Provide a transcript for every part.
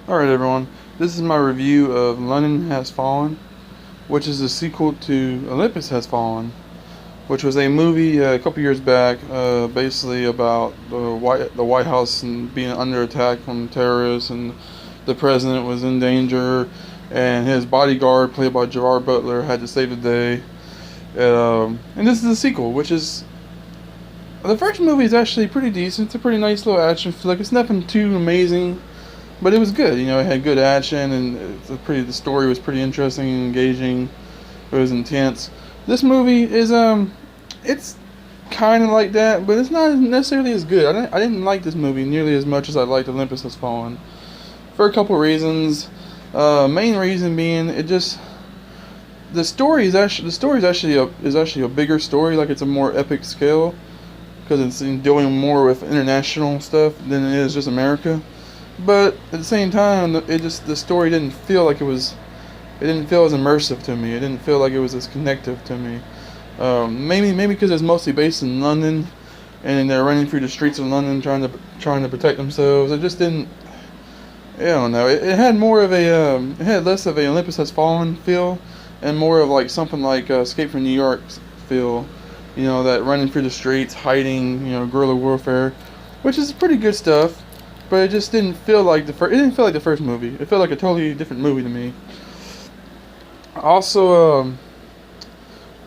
Alright everyone, this is my review of London Has Fallen, which is a sequel to Olympus Has Fallen, which was a movie a couple years back, basically about the White House and being under attack from terrorists, and the president was in danger, and his bodyguard, played by Gerard Butler, had to save the day. And this is a sequel, which is the first movie is actually pretty decent. It's a pretty nice little action flick. It's nothing too amazing, but it was good. You know, it had good action, and the story was pretty interesting and engaging. It was intense. This movie is it's kind of like that, but it's not necessarily as good. I didn't like this movie nearly as much as I liked Olympus Has Fallen, for a couple reasons. Main reason being, the story is actually a bigger story. Like, it's a more epic scale, because it's dealing more with international stuff than it is just America. But at the same time, the story didn't feel like it didn't feel as immersive to me. It didn't feel like it was as connective to me. Maybe because it's mostly based in London, and they're running through the streets of London trying to protect themselves. It just didn't. I don't know. It had more of it had less of a Olympus Has Fallen feel, and more of like something like Escape from New York feel. You know, that running through the streets, hiding, guerrilla warfare, which is pretty good stuff. But it just didn't feel like the first. It didn't feel like the first movie. It felt like a totally different movie to me. Also,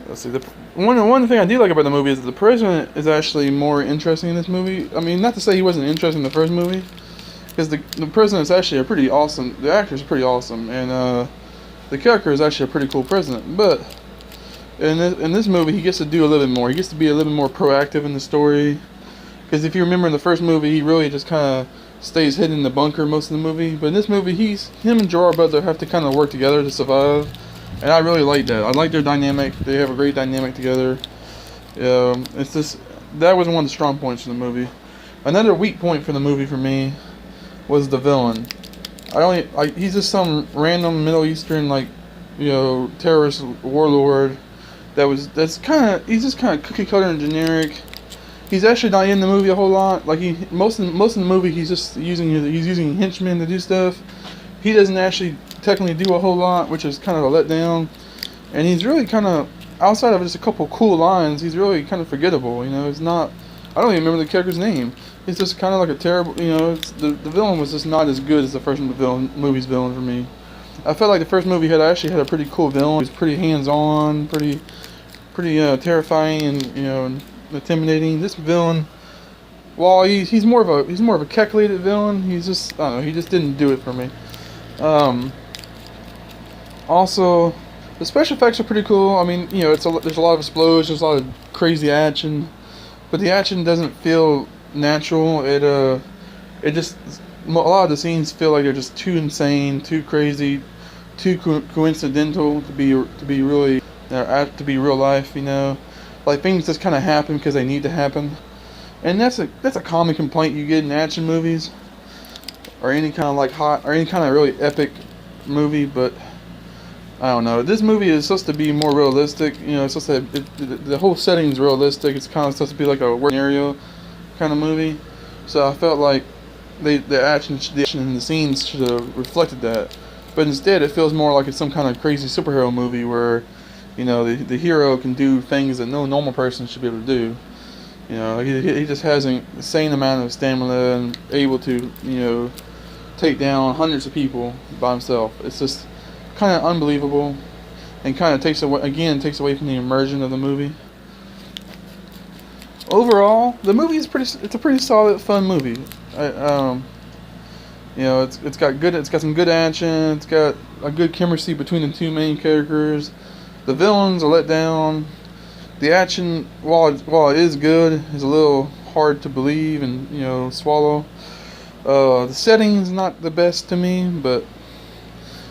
let's see. One thing I do like about the movie is that the president is actually more interesting in this movie. I mean, not to say he wasn't interesting in the first movie, because the president is actually a pretty awesome. The actor is pretty awesome, and the character is actually a pretty cool president. But in this movie, he gets to do a little bit more. He gets to be a little bit more proactive in the story. Because if you remember in the first movie, he really just kind of stays hidden in the bunker most of the movie. But in this movie, him and Gerard Butler have to kind of work together to survive. And I really like that. I like their dynamic. They have a great dynamic together. That was one of the strong points of the movie. Another weak point for the movie for me was the villain. He's just some random Middle Eastern, terrorist warlord. He's just kind of cookie cutter and generic. He's actually not in the movie a whole lot. Like, most of the movie, he's just using henchmen to do stuff. He doesn't actually technically do a whole lot, which is kind of a letdown. And he's really kind of, outside of just a couple cool lines, he's really kind of forgettable. It's not. I don't even remember the character's name. He's just kind of like a terrible. The villain was just not as good as the first movie's villain for me. I felt like the first movie actually had a pretty cool villain. He was pretty hands-on, pretty terrifying, and intimidating. This villain, while he's more of a calculated villain, he just didn't do it for me. Also, the special effects are pretty cool. I mean, there's a lot of explosions, a lot of crazy action, but the action doesn't feel natural. A lot of the scenes feel like they're just too insane, too crazy, too coincidental to be really to be real life. Like, things just kind of happen because they need to happen, and that's a common complaint you get in action movies, or any kind of really epic movie. But I don't know. This movie is supposed to be more realistic. It's supposed to the whole setting is realistic. It's kind of supposed to be like a work scenario kind of movie. So I felt like the action in the scenes should have reflected that. But instead, it feels more like it's some kind of crazy superhero movie where, the hero can do things that no normal person should be able to do. He just has an insane amount of stamina and able to, take down hundreds of people by himself. It's just kind of unbelievable, and kind of takes away from the immersion of the movie. Overall, the movie is it's a pretty solid, fun movie. It's got some good action. It's got a good chemistry between the two main characters. The villain's a letdown. The action, while it is good, is a little hard to believe and swallow. The setting's not the best to me, but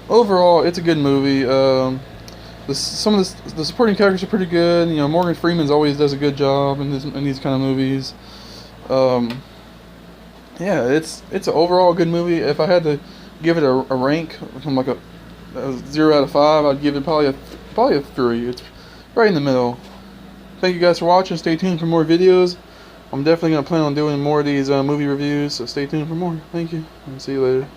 overall, it's a good movie. Some of the supporting characters are pretty good. Morgan Freeman always does a good job in these kind of movies. Yeah, it's an overall good movie. If I had to give it a rank from like a 0 out of 5, I'd give it probably a 3. It's right in the middle. Thank you guys for watching. Stay tuned for more videos. I'm definitely going to plan on doing more of these movie reviews, so stay tuned for more. Thank you, and see you later.